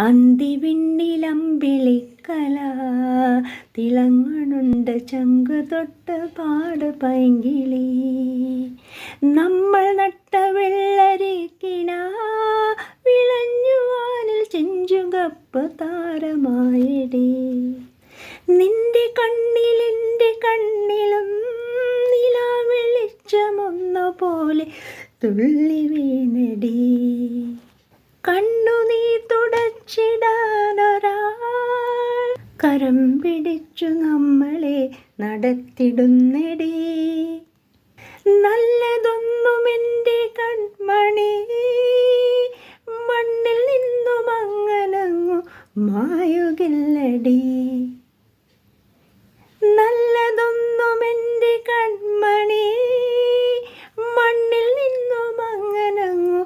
അന്തിവിണ്ണിലമ്പിളിക്കല തിളങ്ങണുണ്ട് ചങ്കു തൊട്ട് പാട് പൈങ്കിളി. നമ്മൾ നട്ട വെള്ളരിക്കിണ വിളഞ്ഞുവാനിൽ ചെഞ്ചുകപ്പ് താരമായടി. നിന്റെ കണ്ണിലെൻ്റെ കണ്ണിലും നിലാവെളിച്ചമൊന്നുപോലെ തുള്ളി വീണടി. കണ്ണുനീർ തുടച്ചിടാനൊരാൾ കരം പിടിച്ചു നമ്മളെ നടത്തിടുന്നെടി. നല്ലതൊന്നും എൻ്റെ കൺമണി മണ്ണിൽ നിന്നും അങ്ങനങ്ങു മായുകില്ലടി. നല്ലതൊന്നും എൻ്റെ കൺമണി മണ്ണിൽ നിന്നും അങ്ങനങ്ങു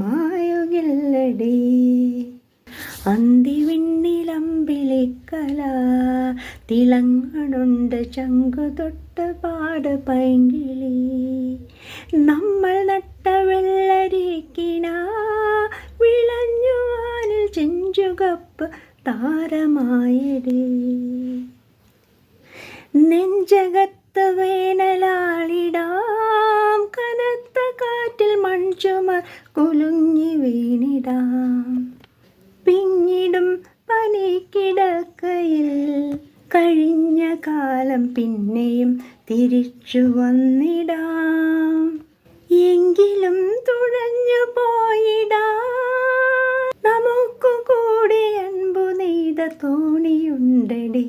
മായുകില്ലടി. അന്തിവിണ്ണിലമ്പിളിക്കല തിളങ്ങണുണ്ട് ചങ്കു തൊട്ട് പാട് പൈങ്കിളി. നമ്മൾ നട്ട വെള്ളരിക്കിണ വിളഞ്ഞുവാനിൽ ചെഞ്ചുകപ്പ് താരമായടി. നെഞ്ചകത്ത് വേനലാളിടാം, കനത്ത കാറ്റിൽ മൺചുമർ കുലുങ്ങി വീണിടാം. പിന്നിടും പനിക്കിടക്കയിൽ കഴിഞ്ഞ കാലം പിന്നെയും തിരിച്ചു വന്നിടാം. എങ്കിലും തുഴഞ്ഞു പോയിടാം, നമുക്കു കൂടി അൻപു നെയ്ത തോണിയുണ്ടടി.